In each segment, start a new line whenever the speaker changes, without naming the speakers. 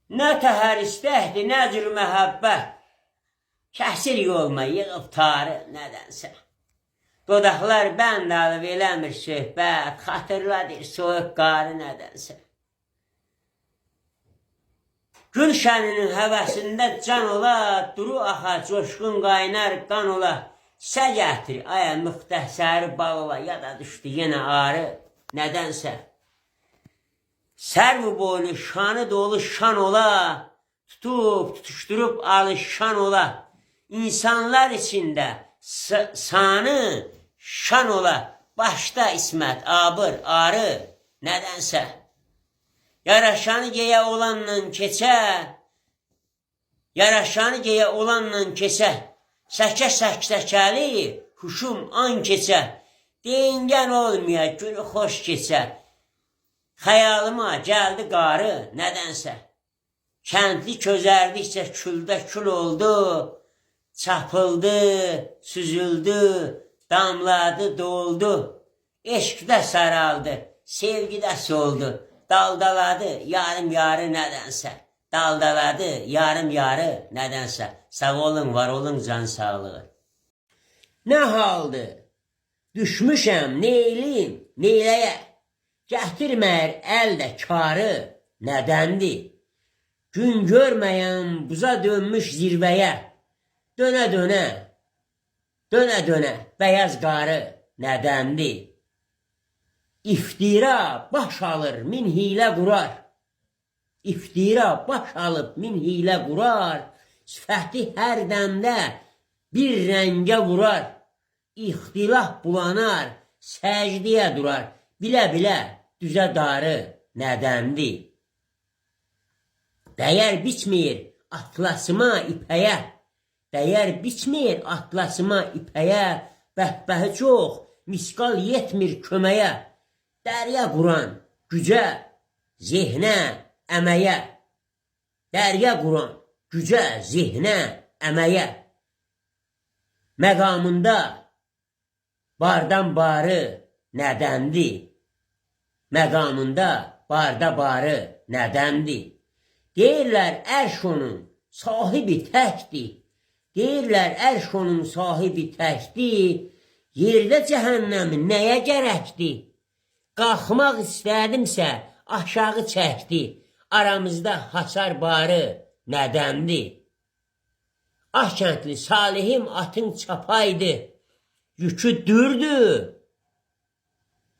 Nə təhər istəkdir, nə cür məhəbbət. Kəsir yolma, yığıb tarı nədənsə. Dodaqlar bənd alıb eləmir söhbət, xatırladır soyuq qarı nədənsə. Gülşəninin həvəsində can ola, duru axa, coşqun qaynar qan ola. Sə gətir, aya müxtəsəri bal ola, yada düşdü yenə arı nədənsə. Sərv boylu şanı dolu şan ola, tutub, tutuşdurup alışan ola. İnsanlar içində sanı şan ola, başda İsmət, abır, arı nədənsə. Yaraşanı geyə olanla keçə, yaraşanı geyə olanla keçə, səkə-səksəkəli, huşum an keçə, deyingən olmaya, günü xoş keçə, xəyalıma gəldi qarı nədənsə, kəndli közərdikcə küldə kül oldu, çapıldı, süzüldü, damladı, doldu, eşqdə saraldı, sevgidə soldu. Daldaladı yarım yarı nədənsə. Daldaladı yarım yarı nədənsə. Sağ olun, var olun, can sağlığı. Nə haldır? Düşmüşəm, neyliyim, neyləyə? Gətirməyir əldə karı nədəndir? Gün görməyən buza dönmüş zirvəyə. Dönə dönə, dönə dönə, bəyaz qarı nədəndir? İftira baş alır, min hilə qurar. İftira baş alıb, min hilə qurar. Sifəti hər dəmdə bir rəngə vurar. İxtilaf bulanar, səcdiyə durar. Bilə-bilə düzə darı nədəndir? Dəyər biçmir atlasıma ipəyə. Dəyər biçmir atlasıma ipəyə. Bəhbəhi çox, miskal yetmir köməyə. Dərya quran gücə, zehnə, əməyə. Dərya quran gücə, zehnə, əməyə. Məqamında bardan barı nədəndir? Məqamında barda barı nədəndir? Deyirlər ərş onun sahibi təkdir. Deyirlər ərş onun sahibi təkdir. Yerdə cəhənnəmi nəyə gərəkdir? Qalxmaq istədimsə aşağı çəkdi. Aramızda hasar barı nədəndir? Ahkəndli Salihim atın çapaydı. Yükü dürdü.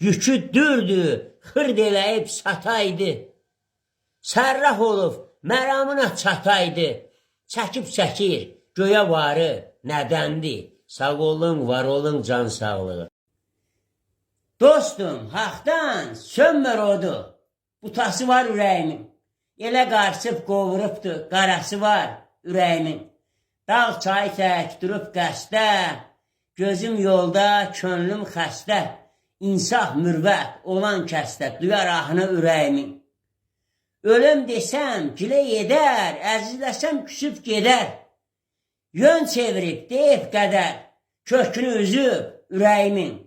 Yükü dürdü. Xırd eləyib sataydı. Sərraf olub məramına çataydı. Çəkib çəkir göyə varı nədəndir? Sağ olun, var olun, can sağlığı. Dostum, haqdan sönmür odu. Butası var ürəyimin. Elə qarsıb qovurubdu, qarası var ürəyimin. Dağ çay tək durub qəstə, gözüm yolda, könlüm xəstə. İnsaf, mürvət olan kəstə, duyar ahını ürəyimin. Ölüm desəm, gilə edər, əzizləsəm küsüb gedər. Yön çevirib, deyib qədər, kökünü üzüb ürəyimin.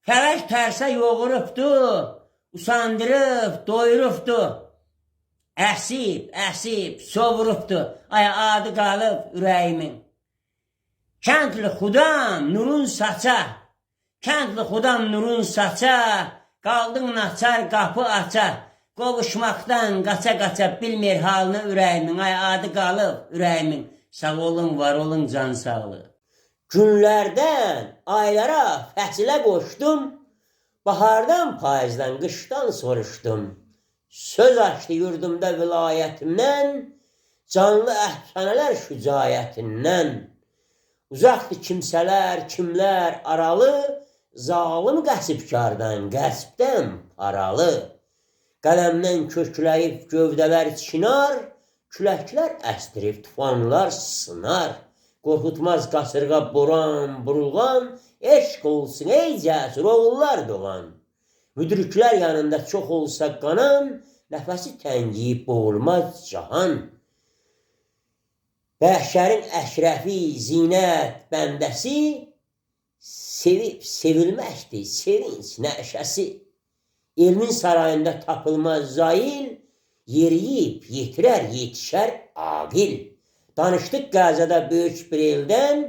Fələk tərsə yoğurubdu, usandırıb, doyurubdu. Əsib, əsib, sovurubdu, aya adı qalıb ürəyimin. Kəndli xudam nurun saça, kəndli xudam nurun saça, qaldın naçar, qapı aça, qovuşmaqdan qaça-qaça bilmir halını ürəyimin, aya adı qalıb ürəyimin. Sağ olun, var olun, can sağlığı. Günlərdən aylara fəsilə qoşdum, bahardan payızdan, qışdan soruşdum. Söz açdı yurdumda vilayətimdən, canlı əhsənələr şücayətindən. Uzaqdır kimsələr, kimlər aralı, zalim qəsibkardan, qəsbdən paralı. Qələmdən kökləyib gövdələr çinar, küləklər əstirib tufanlar sınar. Qorxutmaz qasırğa, boran, burulğan, eşq olsun ey cəsur oğullar doğan. Müdriklər yanında çox olsa qanan, nəfəsi təngiyib boğulmaz cahan. Bəhşərin əşrəfi, zinət, bəndəsi, sevib sevilməkdir, sevinç, nəşəsi. Elmin sarayında tapılmaz zail, yeriyib yetirər, yetişər aqil. Danışdıq Qəzədə böyük bir eldən,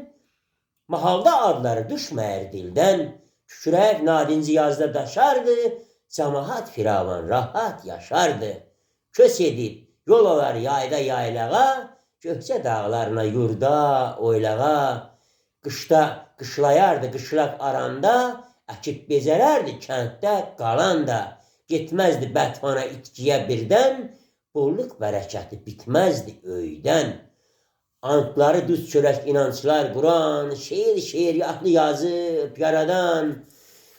mahalda adları düşməyər dildən. Kükrək nadinci yazda daşardı, cəmahat firavan rahat yaşardı. Kös edib yol olar yayda yaylağa, Gökçə dağlarına yurda, oylağa. Qışda qışlayardı qışlaq aranda, əkib bezərərdi kənddə qalan da. Getməzdi bətmana itkiyə birdən, bolluk bərəkəti bitməzdi öydən. Antları düz çörək inanclar quran, şeir yaxlı yazıb yaradan.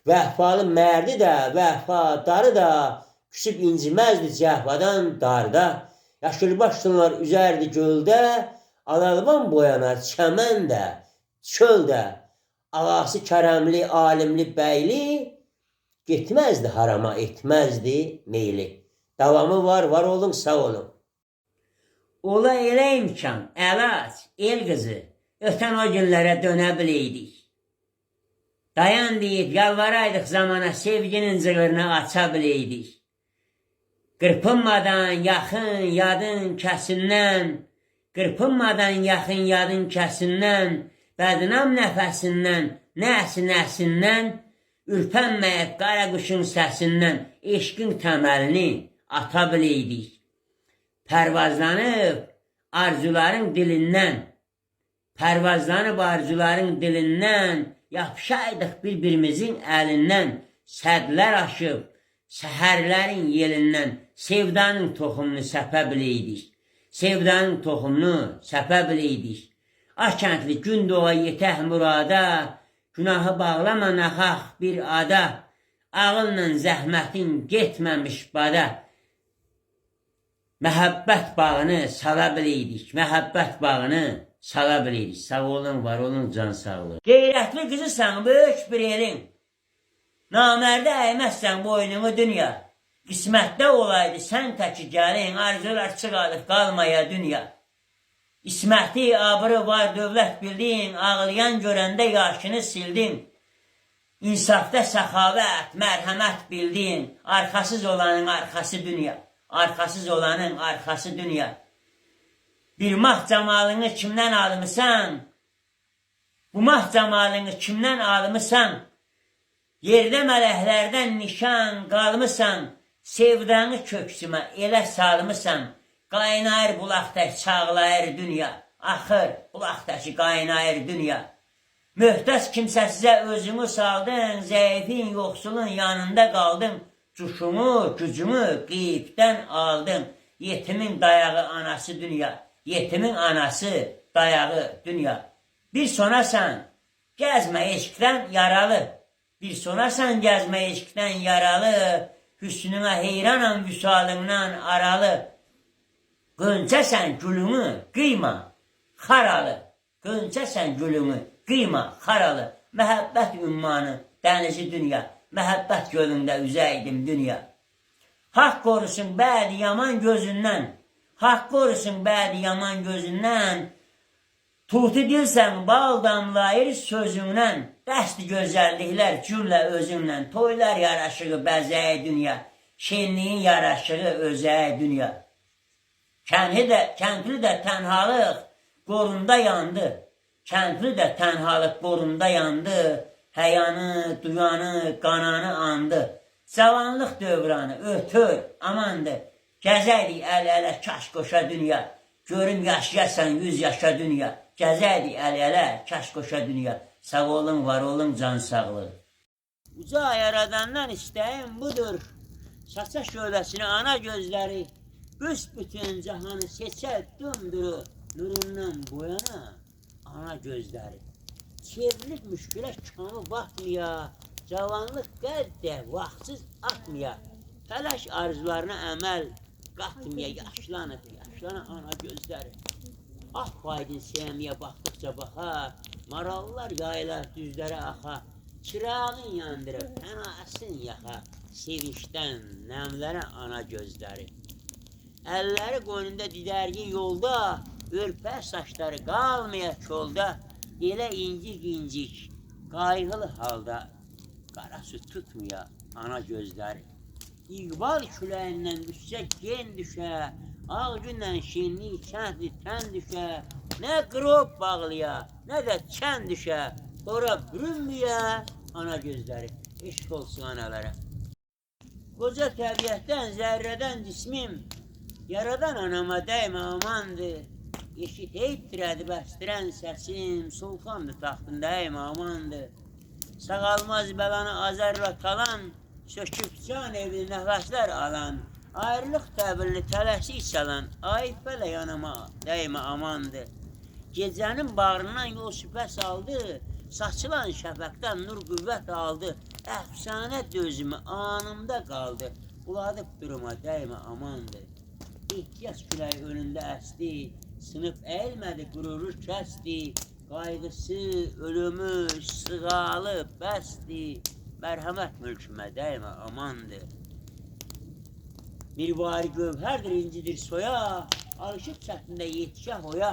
Vəhfalı mərdi də, vəfadarı da, küsüb inciməzdi cəhvadan darda. Yaşılbaşlılar üzərdi göldə, alalban boyanar çəməndə, çöldə. Ağası kərəmli, alimli, bəyli, getməzdi harama, etməzdi meyli. Davamı var olun, sağ olun. Ola elə imkan, əlac, el qızı, ötən o günlərə dönə biləydik. Dayan deyib, yalvaraydıq zamana, sevginin cığırını aça biləydik. Qırpınmadan yaxın yadın kəsindən, qırpınmadan yaxın yadın kəsindən, bədnam nəfəsindən, nəsi-nəsindən, ürpənməyib qara quşun səsindən, eşqin təməlini ata biləydik. Pərvazlanıb arzuların dilindən, pərvazlanıb arzuların dilindən, yapışaydıq bir-birimizin əlindən, sədlər aşıb, səhərlərin yelindən, sevdanın toxumunu səpə biləydik. Sevdanın toxumunu səpə biləydik. Akəndli gün doğa yetək murada, günahı bağlama naxaq bir ada, ağılla zəhmətin getməmiş bada. Məhəbbət bağını sala biləydik, məhəbbət bağını sala biləydik. Sağ olun, var olun, can sağlığı. Qeyrətli qızısan, böyük bir elin, namərdə əyməzsən boynunu dünya. Qismətdə olaydı sən təki gəlin, arzular çıxarıq qalmaya dünya. İsməti, abrı var, dövlət bildin, ağlayan görəndə yaşını sildin. İnsafda səxavət, mərhəmət bildin, arxasız olanın arxası dünya. Arxasız olanın arxası dünya. Bir mah camalını kimdən almışsan? Bu mah camalını kimdən almışsan? Yerdə mələklərdən nişan qalmışsan, sevdanı köksümə elə salmışsan, qaynayır bulaqdək çağlayır dünya, axır bulaqdakı qaynayır dünya. Möhtac kimsəsizə özümü saldın, zəifin, yoxsulun yanında qaldın, cuşumu, gücümü qeybdən aldım, yetimin dayağı anası dünya, yetimin anası dayağı dünya. Bir sonasan, gəzmə eşqdən yaralı, bir sonasan gəzmə eşqdən yaralı, hüsnünə heyranam vüsalından aralı. Qönçəsən gülümü qıyma, xaralı, qönçəsən gülümü qıyma, xaralı. Məhəbbət ümmanı, dənizi dünya, məhəbbət gölündə üzəydim dünya. Haqq qorusun bədi yaman gözündən, haqq qorusun bədi yaman gözündən, tutu dilsən bal damlayır sözündən, bəsdi gözəlliklər cümlə özündən, toylar yaraşığı bəzəyə dünya, şenliyin yaraşığı özəyə dünya. Kəndli də tənhalıq qorunda yandı, kəndli də tənhalıq qorunda yandı, həyanı, duyanı, qananı andı, cavanlıq dövranı ötür, amandı, gəzəydik əl-ələ kaş qoşa dünya, görüm yaşayasan 100 yaşa dünya, gəzəydik əl-ələ kaş qoşa dünya. Sağ olun, var olun, can sağlığı. Uca yaradandan istəyim budur, saça şöləsini ana gözləri, büsbütün cahanı seçər dümdürü, nurundan boyana ana gözləri. Çevrilib müşkülə kanı baxmaya, cavanlıq qəddə vaxtsız atmaya, təlaş arzularına əməl qatmaya, yaşlanıb, yaşlanan ana gözləri. Ah faydın sevməyə baxdıqca baxa, marallar yaylar düzlərə axa, çırağın yandırıb fənasın yaxa, sevinçdən nəmlərə ana gözləri. Əlləri qoynunda didərgin yolda, örpə saçları qalmaya çolda, elə incik-incik, qayğılı halda, qara su tutmaya ana gözləri. İqbal küləyindən düşsə gen düşə, ağ günlə şenlik kəndli tən düşə, nə qrop bağlıya, nə də çən düşə, ora bürünməyə ana gözləri, eşq olsun analara. Qoca təbiətdən, zərrədən cismim, yaradan anama dəymə amandır. Eşit eytdirədi bəstirən səsim, sultandır taxtında əymə amandır. Sağalmaz bəlanı azərlə talan, söküb can evli nəfəslər alan, ayrılıq təbilli tələsik salan, ayıb belə yanıma dəymə amandır. Gecənin bağrından yol şübhə saldı, saçılan şəfəqdən nur qüvvət aldı, əfsanə dözümü anımda qaldı, buladıb duruma dəymə amandır. İhtiyac küləyi önündə əsdi, sınıf əyilmədi, qüruru kəsdi, qayğısı, ölümü, sığalı, bəsdi, mərhəmət mülkümə dəymə amandır. Mirvari gövhərdir, incidir soya, alışıb çətində yetişə hoya,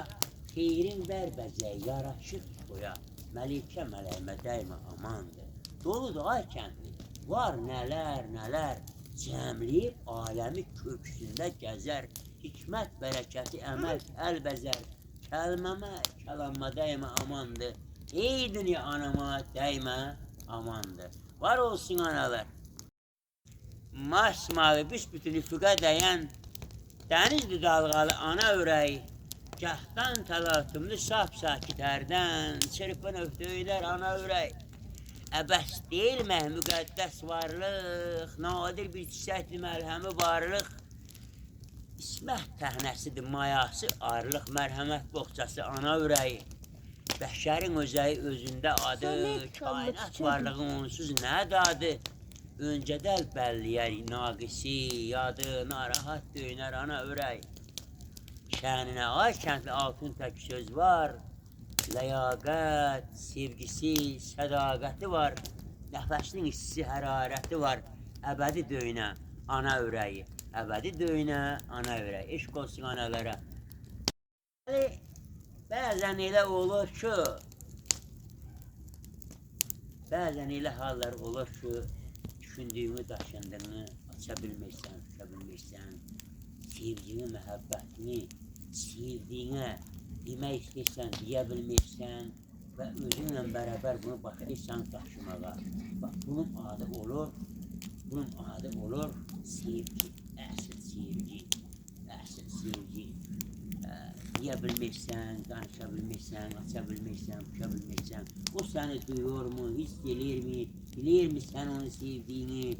xeyrin bərbəzəyi yaraşır toya, məlikə mələyimə dəymə amandır. Doludur ay kəndli, var nələr, nələr, cəmləyib aləmi köksündə gəzər, hikmət, bərəkəti, əməl, əlbəzər, kəlməmə, kəlamma dəymə amandır. Ey dünya anama dəymə amandır. Var olsun analar. Masmavi büsbütün üfüqə dəyən, dənizli dalğalı ana ürəyi, gahdan təlatümlü saf sakit hərdən, çırpın öftöylər ana ürəyi. Əbəs deyilmə müqəddəs varlıq, nadir bir çiçəkli məlhəmi varlıq, İsmət təhnəsidir mayası, arlıq, mərhəmət boğçası ana ürəyi, bəşərin özəyi özündə adı, kainat varlığı onsuz nə dadı, öncədəl bəlliyər naqisi, yadı, narahat döynər ana ürəyi. Şəninə ay kəndli altın tək söz var, ləyaqət, sevgisi, sədaqəti var, nəfəsinin hissi, hərarəti var, əbədi döynə ana ürəyi, əbədi döynə ana ürəyi, eşq olsun analara. Bəzən elə olur ki, bəzən elə hallar olur ki, düşündüyünü, daşındığını aça bilmirsən, tuta bilmirsən, sevgini, məhəbbətini, sevdiyinə demək istəyirsən, deyə bilmirsən və özünlə bərabər bunu başlayırsan daşımağa. Bax, bunun adı olur sevgi, əsl sevgi, əsl sevgi. Deyə bilmirsən, danışa bilmirsən, aça bilmirsən, tuşa bilmirsən, o səni duyurmu, hiss elirmi, bilirmi sən onu sevdiyini,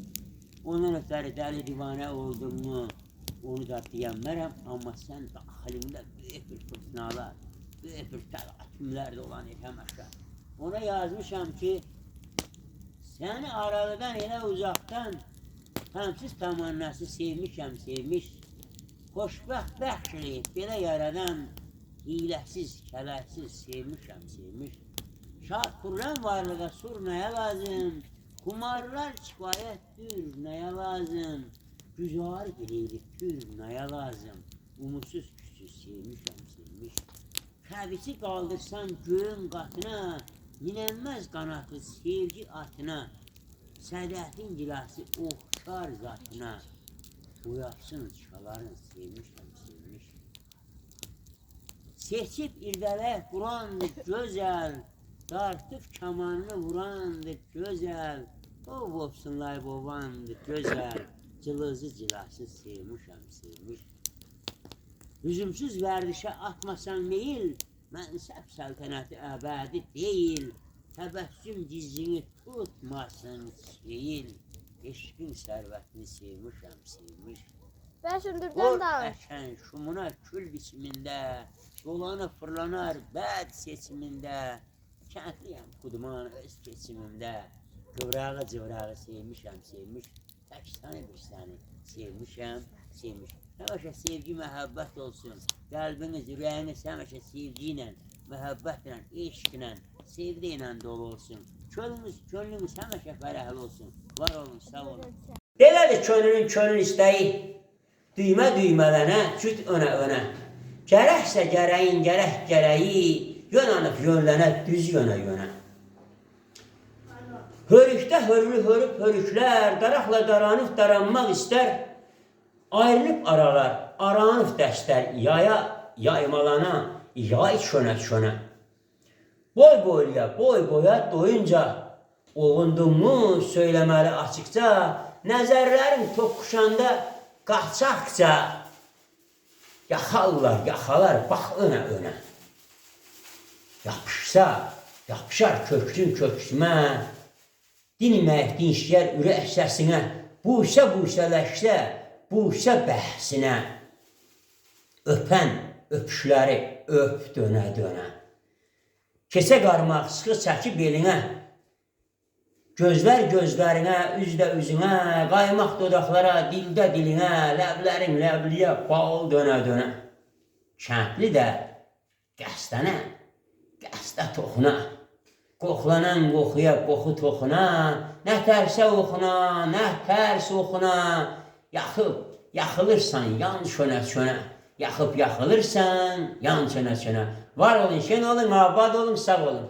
onun ötəri dəli divanə olduğunu, onu da deyənmərəm, amma sən daxilində böyük bir fırtınalar, böyük bir təlatümlər də olan həməşə. Ona yazmışam ki, səni aralıdan elə uzaqdan, tamsız tamannası sevmişəm, sevmiş, xoşbəxt bəxş eləyib, belə yaradan, hiləsiz, kələsiz sevmişəm, sevmiş. Şad xürrəm varlığa sur nəyə lazım, kumarlar kifayətdir, nəyə lazım, güzar eləyib tür, nəyə lazım, umutsuz küçüz sevmişəm, sevmiş. Kəbisi qaldırsam göyün qatına, minənməz qanatlı sevgi atına, sədətin gilası oxşar zatına, uyapsın çıxaların sevmişəm, sevmiş. Seçib irdələk qurandır gözəl, dartıb kamanını vurandır gözəl, ov olsunlar babandır gözəl, cılızı cilasız sevmişəm, sevmiş. Hüzümsüz vərdişə atmasan meyil, mənsəb səltənəti əbədi deyil, təbəssüm gizcini tutmasın şeyil, eşqin sərvətini sevmişəm, sevmiş.
Bəşündürdən danış.
Əkən şumuna kül biçimində, dolanıb fırlanar bəd seçimində, kəndliyəm kuduman öz keçimimdə, qıvrağı cıvrağı sevmişəm, sevmiş, tək səni bir səni sevmişəm, sevmiş. Həməşə sevgi, məhəbbət olsun, qəlbiniz, ürəyiniz həməşə sevgi ilə, məhəbbətlə, eşqlə, sevgi ilə dolu olsun. Könlünüz həməşə fərəhli olsun, var olun, sağ olun. Belədir könlünün könül istəyi, düymə düymələnə, cüt önə. Gərəksə gərəyin, gərək gərəyi, yön anıb yönlənə, düz yönə. Hörükdə hörüklər, daraqla daranıb daranmaq istər, ayrılıb aralar, aranıb dəstər, yaya yaymalana, yay şönə. Boy boya doyunca, ovundunmu söyləməli açıqca, nəzərlərin toqquşanda qaçaqca, yaxalar, bax önə. Yapışar köksümə, dinşiyər ürək səsinə, busə bəhsinə, öpən öpüşləri öp dönə. Kesə qarmaq sıxı çəkib belinə, gözlər gözlərinə, üzdə üzünə, qaymaq dodaqlara, dildə dilinə, ləblərin ləbliyə, bal dönə. Kəndli də qəstə toxuna, qoxlanan qoxuya qoxu toxuna, nə tərsə oxuna, nə tərs oxuna, yaxılırsan yan çönə, yaxılırsan yan çönə. Var olun, şen olun, abad olun, sağ olun.